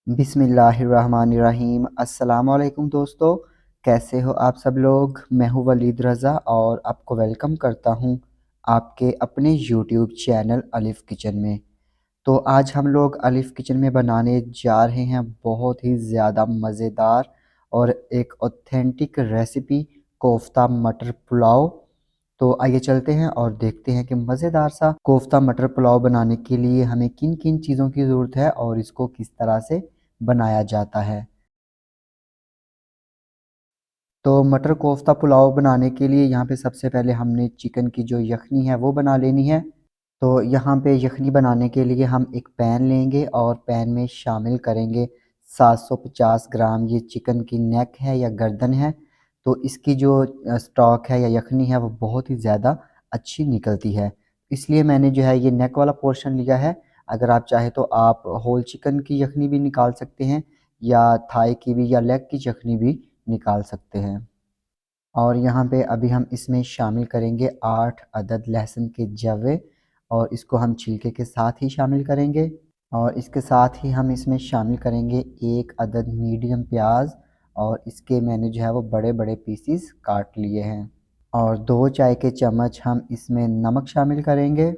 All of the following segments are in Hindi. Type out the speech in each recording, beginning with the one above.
बिस्मिल्लाहिर्रहमानिर्रहीम। अस्सलाम वालेकुम दोस्तों, कैसे हो आप सब लोग। मैं हूँ वलीद रज़ा और आपको वेलकम करता हूँ आपके अपने यूट्यूब चैनल अलिफ़ किचन में। तो आज हम लोग अलिफ़ किचन में बनाने जा रहे हैं बहुत ही ज़्यादा मज़ेदार और एक ऑथेंटिक रेसिपी, कोफ्ता मटर पुलाव। तो आइए चलते हैं और देखते हैं कि मज़ेदार सा कोफ्ता मटर पुलाव बनाने के लिए हमें किन किन चीज़ों की ज़रूरत है और इसको किस तरह से बनाया जाता है। तो मटर कोफ्ता पुलाव बनाने के लिए यहाँ पे सबसे पहले हमने चिकन की जो यखनी है वो बना लेनी है। तो यहाँ पे यखनी बनाने के लिए हम एक पैन लेंगे और पैन में शामिल करेंगे 750 ग्राम ये चिकन की नेक है या गर्दन है। तो इसकी जो स्टॉक है या यखनी है वो बहुत ही ज़्यादा अच्छी निकलती है, इसलिए मैंने जो है ये नेक वाला पोर्शन लिया है। अगर आप चाहे तो आप होल चिकन की यखनी भी निकाल सकते हैं या थाई की भी या लेग की यखनी भी निकाल सकते हैं। और यहाँ पे अभी हम इसमें शामिल करेंगे 8 अदद लहसुन के जवे और इसको हम छिलके के साथ ही शामिल करेंगे। और इसके साथ ही हम इसमें शामिल करेंगे 1 अदद मीडियम प्याज और इसके मैंने जो है वो बड़े बड़े पीसीस काट लिए हैं। और 2 चाय के चम्मच हम इसमें नमक शामिल करेंगे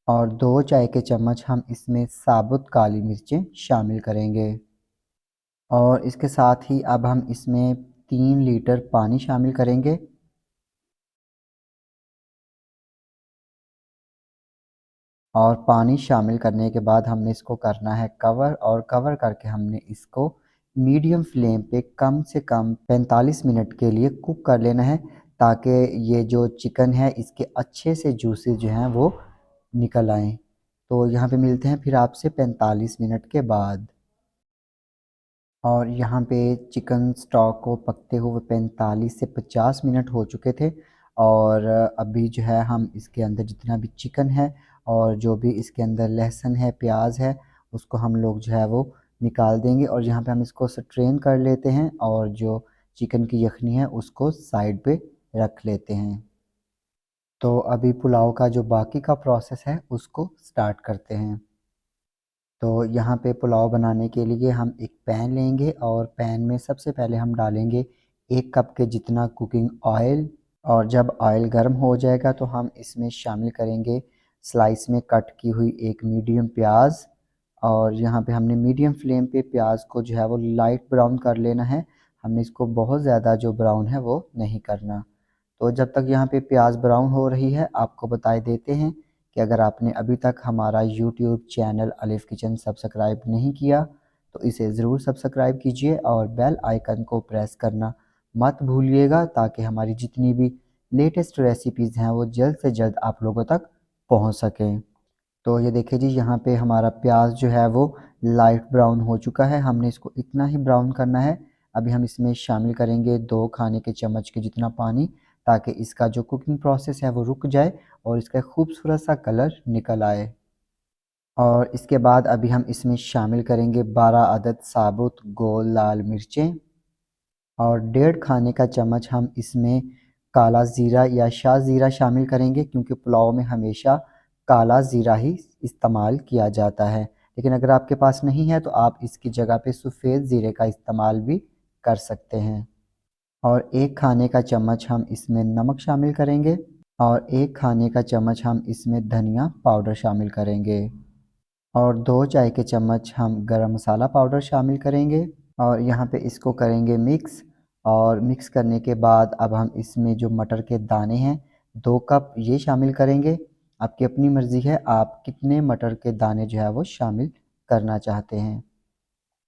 और 2 चाय के चम्मच हम इसमें साबुत काली मिर्चें शामिल करेंगे। और इसके साथ ही अब हम इसमें 3 लीटर पानी शामिल करेंगे। और पानी शामिल करने के बाद हमने इसको करना है कवर और कवर करके हमने इसको मीडियम फ्लेम पे कम से कम 45 मिनट के लिए कुक कर लेना है, ताकि ये जो चिकन है इसके अच्छे से जूसेस जो हैं वो निकल आएँ। तो यहाँ पे मिलते हैं फिर आपसे 45 मिनट के बाद। और यहाँ पे चिकन स्टॉक को पकते हुए 45 से 50 मिनट हो चुके थे। और अभी जो है हम इसके अंदर जितना भी चिकन है और जो भी इसके अंदर लहसुन है, प्याज है, उसको हम लोग जो है वो निकाल देंगे। और यहाँ पे हम इसको स्ट्रेन कर लेते हैं और जो चिकन की यखनी है उसको साइड पे रख लेते हैं। तो अभी पुलाव का जो बाकी का प्रोसेस है उसको स्टार्ट करते हैं। तो यहाँ पे पुलाव बनाने के लिए हम एक पैन लेंगे और पैन में सबसे पहले हम डालेंगे 1 कप के जितना कुकिंग ऑयल। और जब ऑयल गर्म हो जाएगा तो हम इसमें शामिल करेंगे स्लाइस में कट की हुई एक मीडियम प्याज। और यहाँ पे हमने मीडियम फ्लेम पे प्याज को जो है वो लाइट ब्राउन कर लेना है, हमने इसको बहुत ज़्यादा जो ब्राउन है वो नहीं करना। तो जब तक यहाँ पे प्याज ब्राउन हो रही है आपको बताए देते हैं कि अगर आपने अभी तक हमारा यूट्यूब चैनल अलिफ़ किचन सब्सक्राइब नहीं किया तो इसे ज़रूर सब्सक्राइब कीजिए और बेल आइकन को प्रेस करना मत भूलिएगा, ताकि हमारी जितनी भी लेटेस्ट रेसिपीज़ हैं वो जल्द से जल्द आप लोगों तक पहुंच सकें। तो ये देखिए जी, यहाँ पे हमारा प्याज जो है वो लाइट ब्राउन हो चुका है, हमने इसको इतना ही ब्राउन करना है। अभी हम इसमें शामिल करेंगे 2 खाने के चम्मच के जितना पानी, ताकि इसका जो कुकिंग प्रोसेस है वो रुक जाए और इसका खूबसूरत सा कलर निकल आए। और इसके बाद अभी हम इसमें शामिल करेंगे 12 अदद साबुत गोल लाल मिर्चें और 1.5 खाने का चम्मच हम इसमें काला ज़ीरा या शाह ज़ीरा शामिल करेंगे, क्योंकि पुलाव में हमेशा काला ज़ीरा ही इस्तेमाल किया जाता है। लेकिन अगर आपके पास नहीं है तो आप इसकी जगह पे सफ़ेद ज़ीरे का इस्तेमाल भी कर सकते हैं। और 1 खाने का चम्मच हम इसमें नमक शामिल करेंगे और 1 खाने का चम्मच हम इसमें धनिया पाउडर शामिल करेंगे और 2 चाय के चम्मच हम गरम मसाला पाउडर शामिल करेंगे। और यहाँ पे इसको करेंगे मिक्स। और मिक्स करने के बाद अब हम इसमें जो मटर के दाने हैं 2 कप ये शामिल करेंगे। आपकी अपनी मर्ज़ी है आप कितने मटर के दाने जो है वो शामिल करना चाहते हैं।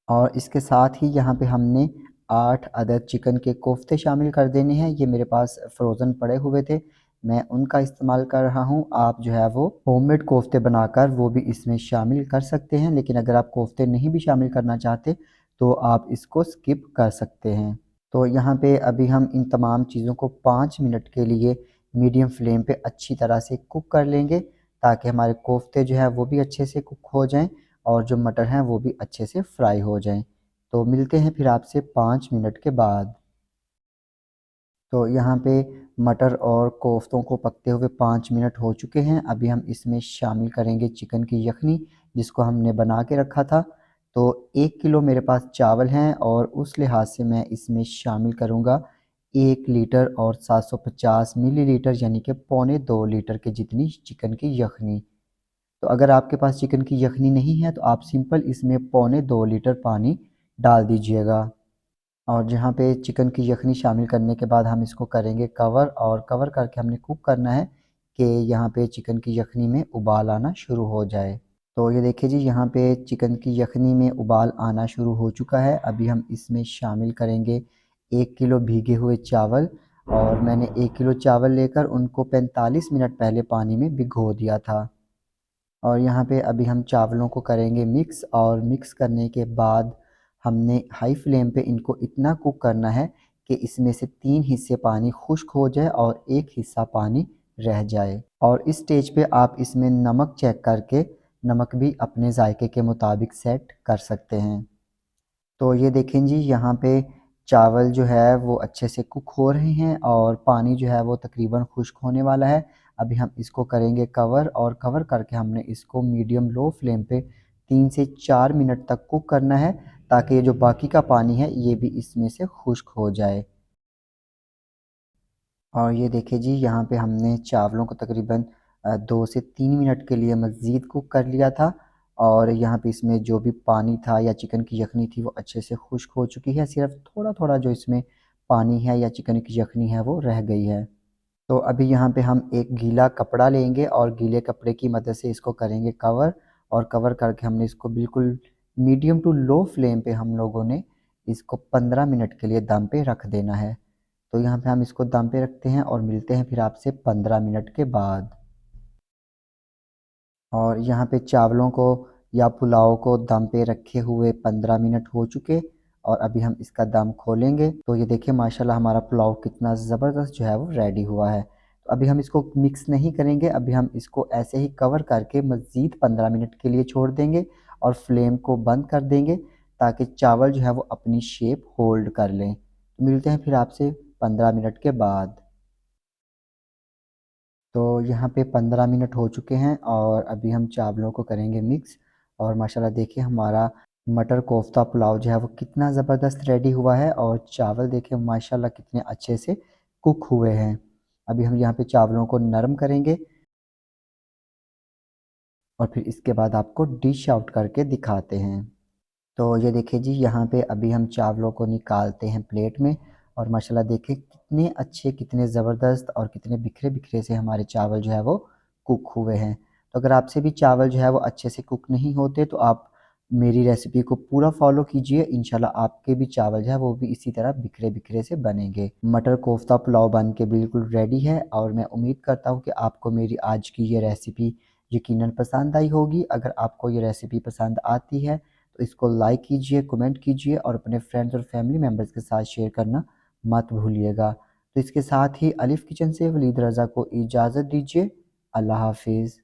और इसके साथ ही यहाँ पे हमने 8 अदद चिकन के कोफ्ते शामिल कर देने हैं। ये मेरे पास फ्रोज़न पड़े हुए थे, मैं उनका इस्तेमाल कर रहा हूँ। आप जो है वो होममेड कोफ्ते बनाकर वो भी इसमें शामिल कर सकते हैं, लेकिन अगर आप कोफ्ते नहीं भी शामिल करना चाहते तो आप इसको स्किप कर सकते हैं। तो यहाँ पे अभी हम इन तमाम चीज़ों को 5 मिनट के लिए मीडियम फ्लेम पे अच्छी तरह से कुक कर लेंगे, ताकि हमारे कोफ्ते जो है वो भी अच्छे से कुक हो जाएं और जो मटर हैं वो भी अच्छे से फ्राई हो जाएं। तो मिलते हैं फिर आपसे 5 मिनट के बाद। तो यहाँ पे मटर और कोफ्तों को पकते हुए 5 मिनट हो चुके हैं। अभी हम इसमें शामिल करेंगे चिकन की यखनी, जिसको हमने बना के रखा था। तो 1 किलो मेरे पास चावल हैं और उस लिहाज से मैं इसमें शामिल करूँगा 1 लीटर और 750 मिलीलीटर यानी कि पौने 2 लीटर के जितनी चिकन की यखनी। तो अगर आपके पास चिकन की यखनी नहीं है तो आप सिंपल इसमें पौने 2 लीटर पानी डाल दीजिएगा। और जहाँ पे चिकन की यखनी शामिल करने के बाद हम इसको करेंगे कवर, और कवर करके हमने कुक करना है कि यहाँ पे चिकन की यखनी में उबाल आना शुरू हो जाए। तो ये देखिए जी, यहाँ पे चिकन की यखनी में उबाल आना शुरू हो चुका है। अभी हम इसमें शामिल करेंगे 1 किलो भीगे हुए चावल, और मैंने 1 किलो चावल लेकर उनको 45 मिनट पहले पानी में भिगो दिया था। और यहाँ पे अभी हम चावलों को करेंगे मिक्स, और मिक्स करने के बाद हमने हाई फ्लेम पे इनको इतना कुक करना है कि इसमें से 3 हिस्से पानी खुश्क हो जाए और 1 हिस्सा पानी रह जाए। और इस स्टेज पे आप इसमें नमक चेक करके नमक भी अपने जायके के मुताबिक सेट कर सकते हैं। तो ये देखें जी, यहाँ पे चावल जो है वो अच्छे से कुक हो रहे हैं और पानी जो है वो तकरीबन खुश्क होने वाला है। अभी हम इसको करेंगे कवर, और कवर करके हमने इसको मीडियम लो फ्लेम पे 3 से 4 मिनट तक कुक करना है, ताकि ये जो बाकी का पानी है ये भी इसमें से खुश्क हो जाए। और ये देखिए जी, यहाँ पे हमने चावलों को तकरीबन 2 से 3 मिनट के लिए मज़ीद कुक कर लिया था, और यहाँ पे इसमें जो भी पानी था या चिकन की यखनी थी वो अच्छे से खुश्क हो चुकी है। सिर्फ थोड़ा थोड़ा जो इसमें पानी है या चिकन की यखनी है वो रह गई है। तो अभी यहाँ पे हम एक गीला कपड़ा लेंगे और गीले कपड़े की मदद से इसको करेंगे कवर, और कवर करके हमने इसको बिल्कुल मीडियम टू लो फ्लेम पे हम लोगों ने इसको 15 मिनट के लिए दम पे रख देना है। तो यहाँ पे हम इसको दम पे रखते हैं और मिलते हैं फिर आपसे 15 मिनट के बाद। और यहाँ पे चावलों को या पुलाव को दम पे रखे हुए 15 मिनट हो चुके, और अभी हम इसका दम खोलेंगे। तो ये देखिए माशाल्लाह हमारा पुलाव कितना ज़बरदस्त जो है वो रेडी हुआ है। तो अभी हम इसको मिक्स नहीं करेंगे, अभी हम इसको ऐसे ही कवर करके मज़ीद 15 मिनट के लिए छोड़ देंगे और फ्लेम को बंद कर देंगे, ताकि चावल जो है वो अपनी शेप होल्ड कर लें। तो मिलते हैं फिर आपसे 15 मिनट के बाद। तो यहाँ पे 15 मिनट हो चुके हैं और अभी हम चावलों को करेंगे मिक्स, और माशाल्लाह देखिए हमारा मटर कोफ्ता पुलाव जो है वो कितना ज़बरदस्त रेडी हुआ है, और चावल देखिए माशाल्लाह कितने अच्छे से कुक हुए हैं। अभी हम यहाँ पे चावलों को नरम करेंगे और फिर इसके बाद आपको डिश आउट करके दिखाते हैं। तो ये देखिए जी, यहाँ पे अभी हम चावलों को निकालते हैं प्लेट में, और माशाल्लाह देखिए कितने अच्छे, कितने ज़बरदस्त और कितने बिखरे बिखरे से हमारे चावल जो है वो कुक हुए हैं। तो अगर आपसे भी चावल जो है वो अच्छे से कुक नहीं होते तो आप मेरी रेसिपी को पूरा फॉलो कीजिए, इंशाल्लाह आपके भी चावल जो है वो भी इसी तरह बिखरे बिखरे से बनेंगे। मटर कोफ्ता पुलाव बन के बिल्कुल रेडी है, और मैं उम्मीद करता हूँ कि आपको मेरी आज की ये रेसिपी यकीनन पसंद आई होगी। अगर आपको ये रेसिपी पसंद आती है तो इसको लाइक कीजिए, कमेंट कीजिए और अपने फ्रेंड्स और फैमिली मेम्बर्स के साथ शेयर करना मत भूलिएगा। तो इसके साथ ही अलिफ़ किचन से वलीद रज़ा को इजाज़त दीजिए। अल्लाह हाफ़िज़।